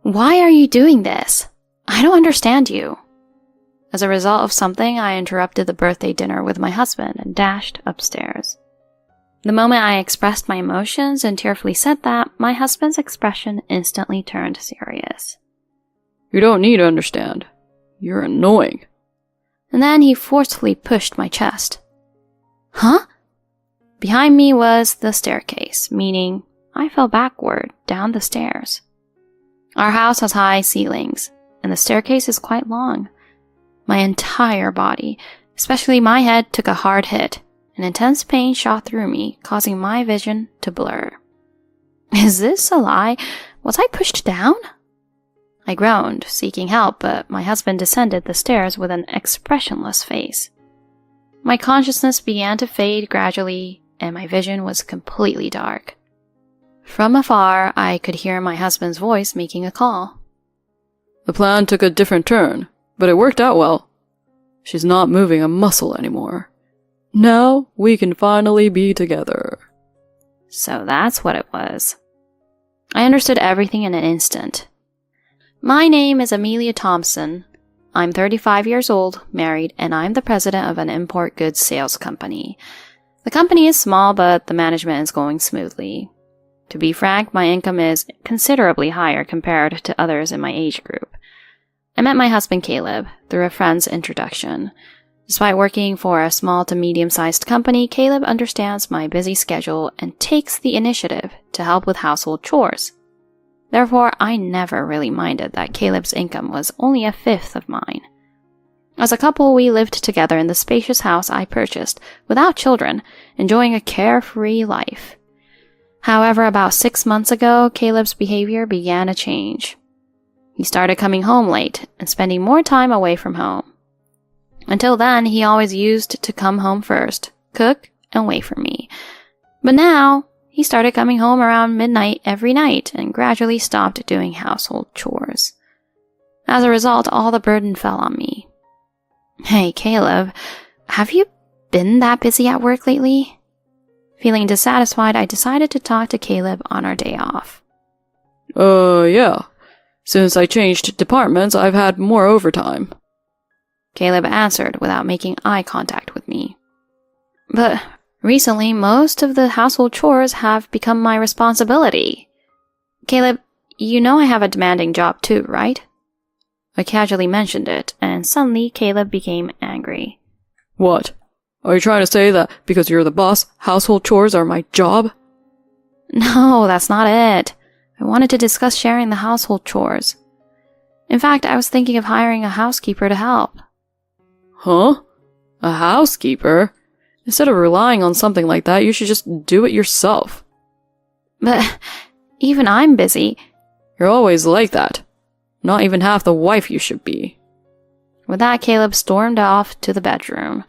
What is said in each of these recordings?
Why are you doing this? I don't understand you. As a result of something, I interrupted the birthday dinner with my husband and dashed upstairs. The moment I expressed my emotions and tearfully said that, my husband's expression instantly turned serious. You don't need to understand. You're annoying. And then he forcefully pushed my chest. Huh? Behind me was the staircase, meaning I fell backward down the stairs. Our house has high ceilings, and the staircase is quite long. My entire body, especially my head, took a hard hit. An intense pain shot through me, causing my vision to blur. Is this a lie? Was I pushed down? I groaned, seeking help, but my husband descended the stairs with an expressionless face. My consciousness began to fade gradually, and my vision was completely dark. From afar, I could hear my husband's voice making a call. The plan took a different turn, but it worked out well. She's not moving a muscle anymore. Now we can finally be together. So that's what it was. I understood everything in an instant. My name is Amelia Thompson. I'm 35 years old, married, and I'm the president of an import goods sales company. The company is small, but the management is going smoothly. To be frank, my income is considerably higher compared to others in my age group. I met my husband Caleb through a friend's introduction. Despite working for a small to medium-sized company, Caleb understands my busy schedule and takes the initiative to help with household chores. Therefore, I never really minded that Caleb's income was only a fifth of mine. As a couple, we lived together in the spacious house I purchased, without children, enjoying a carefree life. However, about 6 months ago, Caleb's behavior began to change. He started coming home late and spending more time away from home. Until then, he always used to come home first, cook, and wait for me. But now, he started coming home around midnight every night and gradually stopped doing household chores. As a result, all the burden fell on me. Hey, Caleb, have you been that busy at work lately? Feeling dissatisfied, I decided to talk to Caleb on our day off. Yeah. Since I changed departments, I've had more overtime. Caleb answered without making eye contact with me. But recently, most of the household chores have become my responsibility. Caleb, you know I have a demanding job too, right? I casually mentioned it, and suddenly Caleb became angry. What? Are you trying to say that because you're the boss, household chores are my job? No, that's not it. I wanted to discuss sharing the household chores. In fact, I was thinking of hiring a housekeeper to help. Huh? A housekeeper? Instead of relying on something like that, you should just do it yourself. But even I'm busy. You're always like that. Not even half the wife you should be. With that, Caleb stormed off to the bedroom.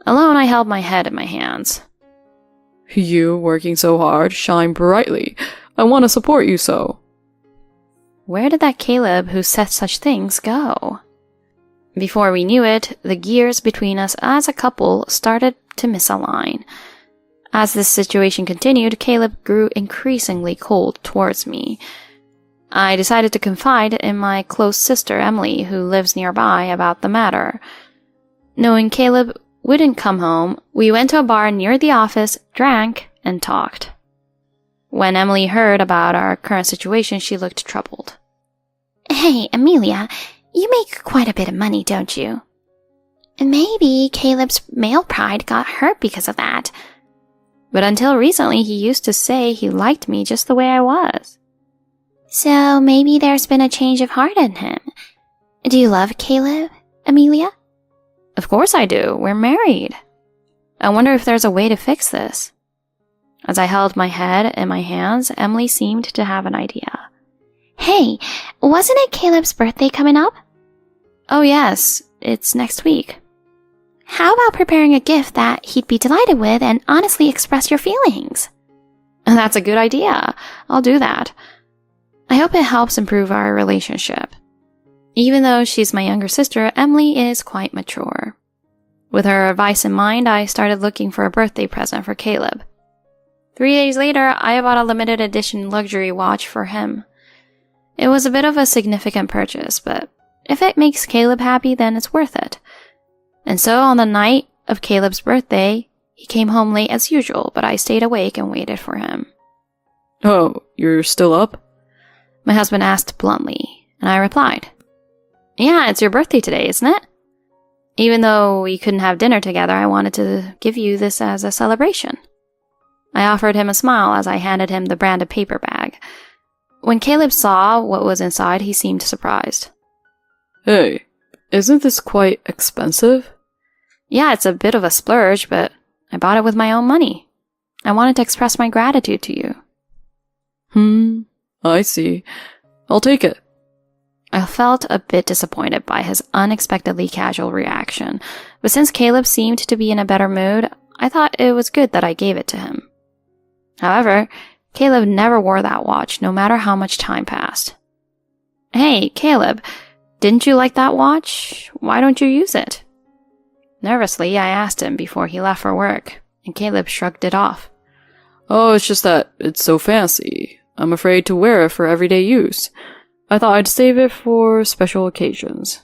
Alone, I held my head in my hands. You, working so hard, shine brightly. I want to support you so. Where did that Caleb who said such things go? Before we knew it, the gears between us as a couple started to misalign. As this situation continued, Caleb grew increasingly cold towards me. I decided to confide in my close sister Emily, who lives nearby, about the matter. Knowing Caleb wouldn't come home, we went to a bar near the office, drank, and talked. When Emily heard about our current situation, she looked troubled. Hey, Amelia, you make quite a bit of money, don't you? Maybe Caleb's male pride got hurt because of that. But until recently, he used to say he liked me just the way I was. So maybe there's been a change of heart in him. Do you love Caleb, Amelia? Of course I do. We're married. I wonder if there's a way to fix this. As I held my head in my hands, Emily seemed to have an idea. Hey, wasn't it Caleb's birthday coming up? Oh yes, it's next week. How about preparing a gift that he'd be delighted with and honestly express your feelings? That's a good idea. I'll do that. I hope it helps improve our relationship. Even though she's my younger sister, Emily is quite mature. With her advice in mind, I started looking for a birthday present for Caleb. 3 days later, I bought a limited edition luxury watch for him. It was a bit of a significant purchase, but if it makes Caleb happy, then it's worth it. And so on the night of Caleb's birthday, he came home late as usual, but I stayed awake and waited for him. Oh, you're still up? My husband asked bluntly, and I replied, "Yeah, it's your birthday today, isn't it? Even though we couldn't have dinner together, I wanted to give you this as a celebration." I offered him a smile as I handed him the branded paper bag. When Caleb saw what was inside, he seemed surprised. Hey, isn't this quite expensive? Yeah, it's a bit of a splurge, but I bought it with my own money. I wanted to express my gratitude to you. I see. I'll take it. I felt a bit disappointed by his unexpectedly casual reaction, but since Caleb seemed to be in a better mood, I thought it was good that I gave it to him. However, Caleb never wore that watch, no matter how much time passed. Hey, Caleb, didn't you like that watch? Why don't you use it? Nervously, I asked him before he left for work, and Caleb shrugged it off. Oh, it's just that it's so fancy. I'm afraid to wear it for everyday use. I thought I'd save it for special occasions.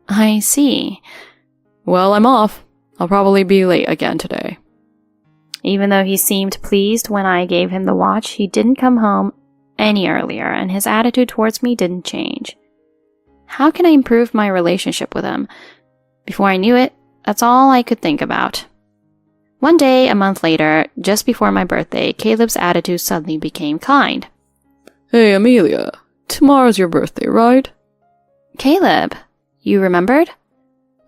I see. Well, I'm off. I'll probably be late again today. Even though he seemed pleased when I gave him the watch, he didn't come home any earlier, and his attitude towards me didn't change. How can I improve my relationship with him? Before I knew it, that's all I could think about. One day, a month later, just before my birthday, Caleb's attitude suddenly became kind. Hey, Amelia. Tomorrow's your birthday, right? Caleb, you remembered?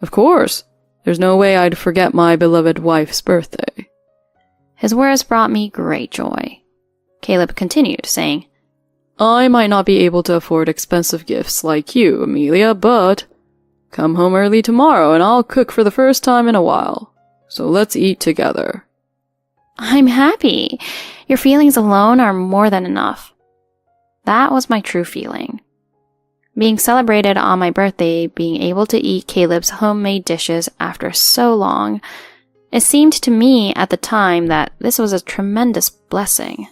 Of course. There's no way I'd forget my beloved wife's birthday. His words brought me great joy. Caleb continued, saying, I might not be able to afford expensive gifts like you, Amelia, but come home early tomorrow and I'll cook for the first time in a while. So let's eat together. I'm happy. Your feelings alone are more than enough. That was my true feeling. Being celebrated on my birthday, being able to eat Caleb's homemade dishes after so long, it seemed to me at the time that this was a tremendous blessing.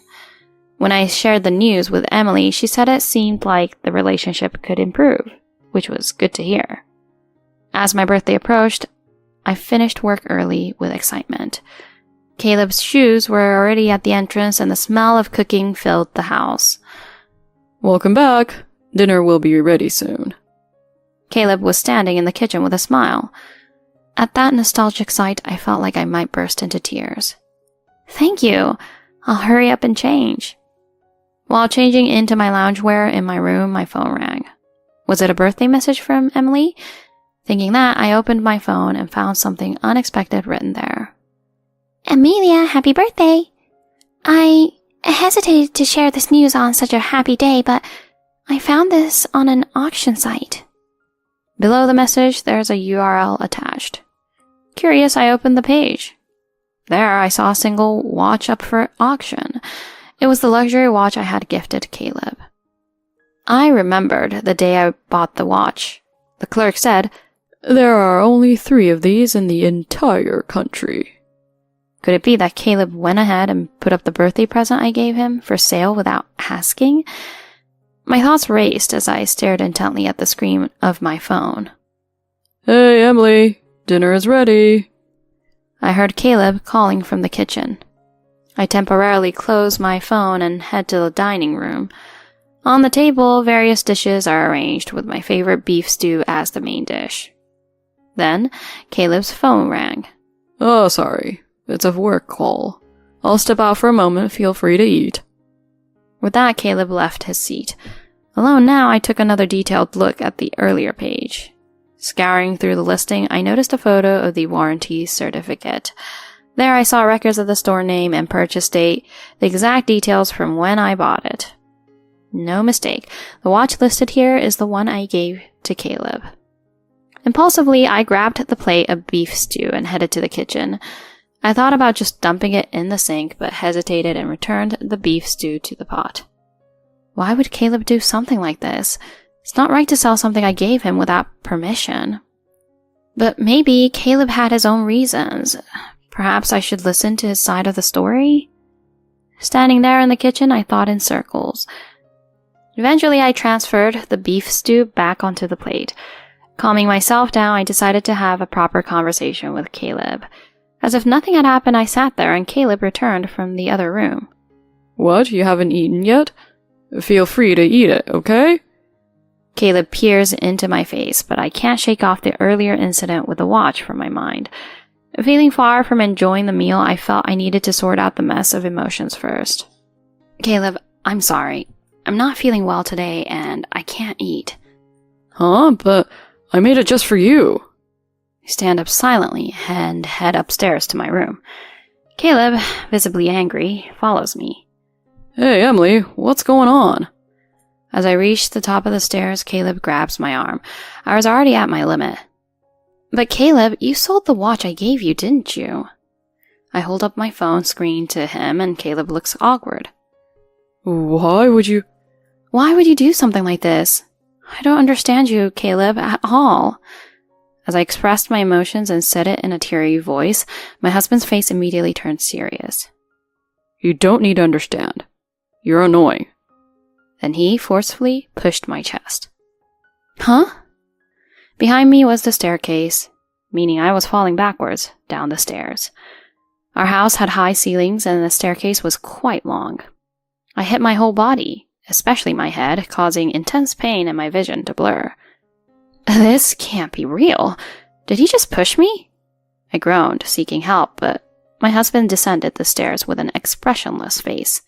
When I shared the news with Emily, she said it seemed like the relationship could improve, which was good to hear. As my birthday approached, I finished work early with excitement. Caleb's shoes were already at the entrance and the smell of cooking filled the house. Welcome back. Dinner will be ready soon. Caleb was standing in the kitchen with a smile. At that nostalgic sight, I felt like I might burst into tears. Thank you. I'll hurry up and change. While changing into my loungewear in my room, my phone rang. Was it a birthday message from Emily? Thinking that, I opened my phone and found something unexpected written there. Amelia, happy birthday! I hesitated to share this news on such a happy day, but I found this on an auction site. Below the message, there's a URL attached. Curious, I opened the page. There, I saw a single watch up for auction. It was the luxury watch I had gifted Caleb. I remembered the day I bought the watch. The clerk said, There are only 3 of these in the entire country. Could it be that Caleb went ahead and put up the birthday present I gave him for sale without asking? My thoughts raced as I stared intently at the screen of my phone. Hey, Emily, dinner is ready. I heard Caleb calling from the kitchen. I temporarily closed my phone and head to the dining room. On the table, various dishes are arranged with my favorite beef stew as the main dish. Then, Caleb's phone rang. Oh, sorry. It's a work call. I'll step out for a moment. Feel free to eat. With that, Caleb left his seat. Alone now, I took another detailed look at the earlier page. Scouring through the listing, I noticed a photo of the warranty certificate. There I saw records of the store name and purchase date, the exact details from when I bought it. No mistake, the watch listed here is the one I gave to Caleb. Impulsively, I grabbed the plate of beef stew and headed to the kitchen. I thought about just dumping it in the sink, but hesitated and returned the beef stew to the pot. Why would Caleb do something like this? It's not right to sell something I gave him without permission. But maybe Caleb had his own reasons. Perhaps I should listen to his side of the story? Standing there in the kitchen, I thought in circles. Eventually, I transferred the beef stew back onto the plate. Calming myself down, I decided to have a proper conversation with Caleb. As if nothing had happened, I sat there and Caleb returned from the other room. What? You haven't eaten yet? Feel free to eat it, okay? Caleb peers into my face, but I can't shake off the earlier incident with the watch from my mind. Feeling far from enjoying the meal, I felt I needed to sort out the mess of emotions first. Caleb, I'm sorry. I'm not feeling well today, and I can't eat. Huh? But I made it just for you. I stand up silently and head upstairs to my room. Caleb, visibly angry, follows me. Hey, Emily, what's going on? As I reach the top of the stairs, Caleb grabs my arm. I was already at my limit. But Caleb, you sold the watch I gave you, didn't you? I hold up my phone screen to him and Caleb looks awkward. Why would you do something like this? I don't understand you, Caleb, at all. As I expressed my emotions and said it in a teary voice, my husband's face immediately turned serious. You don't need to understand. You're annoying. Then he forcefully pushed my chest. Huh? Behind me was the staircase, meaning I was falling backwards down the stairs. Our house had high ceilings and the staircase was quite long. I hit my whole body, especially my head, causing intense pain and my vision to blur. This can't be real. Did he just push me? I groaned, seeking help, but my husband descended the stairs with an expressionless face.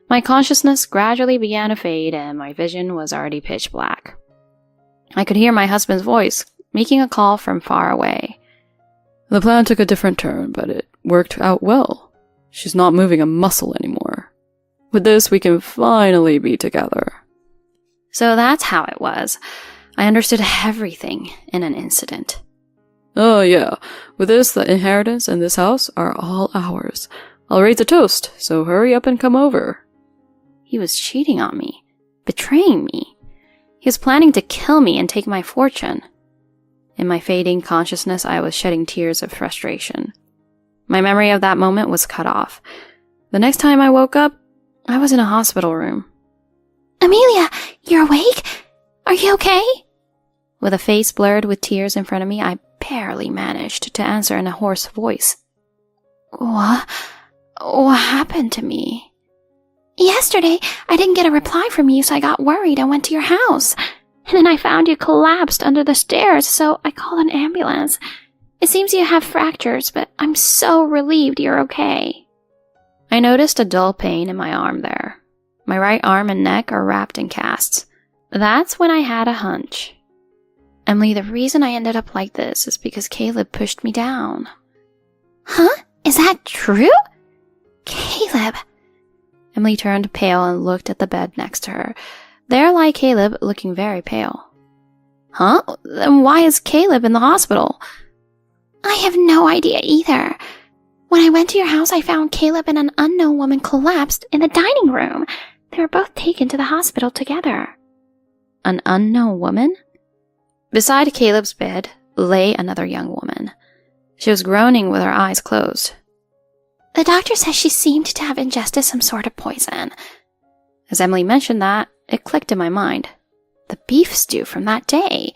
My consciousness gradually began to fade and my vision was already pitch black. I could hear my husband's voice, making a call from far away. The plan took a different turn, but it worked out well. She's not moving a muscle anymore. With this, we can finally be together. So that's how it was. I understood everything in an instant. Oh yeah, with this, the inheritance and this house are all ours. I'll raise a toast, so hurry up and come over. He was cheating on me, betraying me. He was planning to kill me and take my fortune. In my fading consciousness, I was shedding tears of frustration. My memory of that moment was cut off. The next time I woke up, I was in a hospital room. Amelia, you're awake? Are you okay? With a face blurred with tears in front of me, I barely managed to answer in a hoarse voice. What happened to me? Yesterday, I didn't get a reply from you, so I got worried and went to your house. And then I found you collapsed under the stairs, so I called an ambulance. It seems you have fractures, but I'm so relieved you're okay. I noticed a dull pain in my arm there. My right arm and neck are wrapped in casts. That's when I had a hunch. Emily, the reason I ended up like this is because Caleb pushed me down. Huh? Is that true? Caleb. Emily turned pale and looked at the bed next to her. There lay Caleb, looking very pale. Huh? Then why is Caleb in the hospital? I have no idea either. When I went to your house, I found Caleb and an unknown woman collapsed in the dining room. They were both taken to the hospital together. An unknown woman? Beside Caleb's bed lay another young woman. She was groaning with her eyes closed. The doctor says she seemed to have ingested some sort of poison. As Emily mentioned that, it clicked in my mind. The beef stew from that day.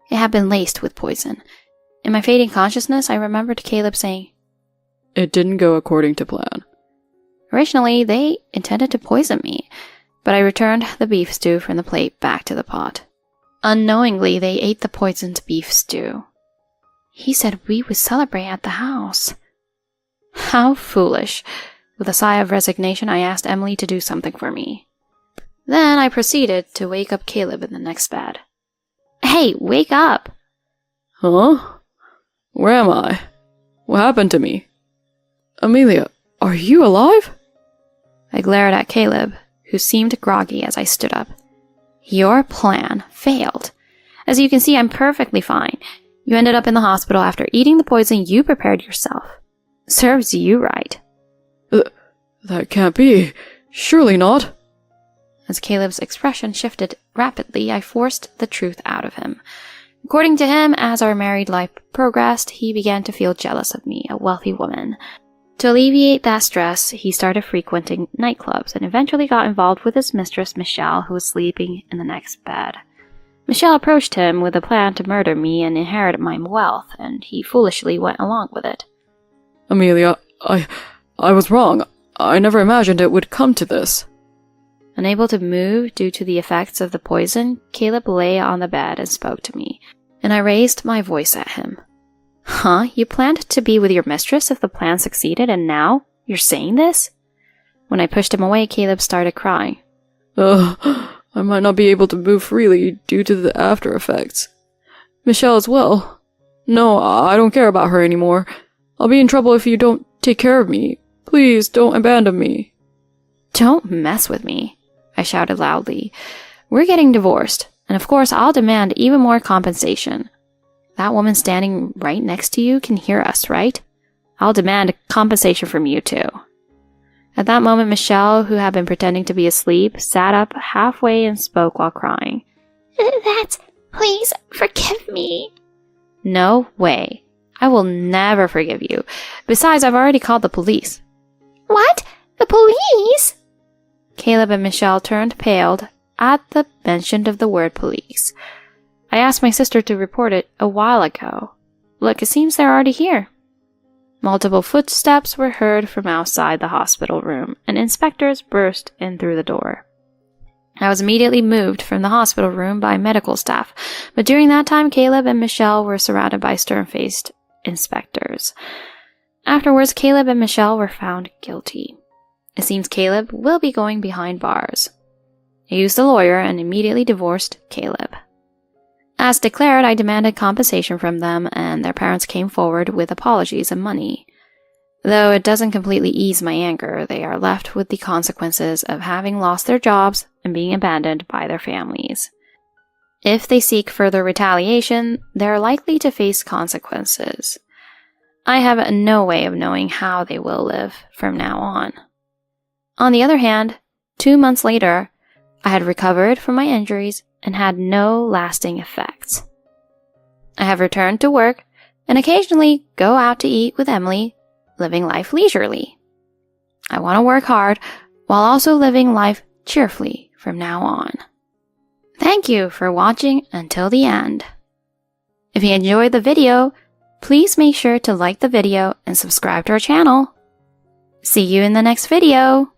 It had been laced with poison. In my fading consciousness, I remembered Caleb saying, It didn't go according to plan. Originally, they intended to poison me, but I returned the beef stew from the plate back to the pot. Unknowingly, they ate the poisoned beef stew. He said we would celebrate at the house. How foolish. With a sigh of resignation, I asked Emily to do something for me. Then I proceeded to wake up Caleb in the next bed. Hey, wake up! Huh? Where am I? What happened to me? Amelia, are you alive? I glared at Caleb, who seemed groggy as I stood up. Your plan failed. As you can see, I'm perfectly fine. You ended up in the hospital after eating the poison you prepared yourself. Serves you right. That can't be. Surely not. As Caleb's expression shifted rapidly, I forced the truth out of him. According to him, as our married life progressed, he began to feel jealous of me, a wealthy woman. To alleviate that stress, he started frequenting nightclubs and eventually got involved with his mistress, Michelle, who was sleeping in the next bed. Michelle approached him with a plan to murder me and inherit my wealth, and he foolishly went along with it. Amelia, I was wrong. I never imagined it would come to this. Unable to move due to the effects of the poison, Caleb lay on the bed and spoke to me, and I raised my voice at him. Huh? You planned to be with your mistress if the plan succeeded, and now you're saying this? When I pushed him away, Caleb started crying. I might not be able to move freely due to the after effects. Michelle as well. No, I don't care about her anymore. I'll be in trouble if you don't take care of me. Please don't abandon me. Don't mess with me, I shouted loudly. We're getting divorced, and of course I'll demand even more compensation. That woman standing right next to you can hear us, right? I'll demand compensation from you too. At that moment, Michelle, who had been pretending to be asleep, sat up halfway and spoke while crying. Please forgive me. No way. I will never forgive you. Besides, I've already called the police. What? The police? Caleb and Michelle turned pale at the mention of the word police. I asked my sister to report it a while ago. Look, it seems they're already here. Multiple footsteps were heard from outside the hospital room, and inspectors burst in through the door. I was immediately moved from the hospital room by medical staff, but during that time Caleb and Michelle were surrounded by stern-faced inspectors. Afterwards, Caleb and Michelle were found guilty. It seems Caleb will be going behind bars. I used a lawyer and immediately divorced Caleb. As declared, I demanded compensation from them, and their parents came forward with apologies and money. Though it doesn't completely ease my anger, they are left with the consequences of having lost their jobs and being abandoned by their families. If they seek further retaliation, they are likely to face consequences. I have no way of knowing how they will live from now on. On the other hand, 2 months later, I had recovered from my injuries and had no lasting effects. I have returned to work and occasionally go out to eat with Emily, living life leisurely. I want to work hard while also living life cheerfully from now on. Thank you for watching until the end. If you enjoyed the video, please make sure to like the video and subscribe to our channel. See you in the next video.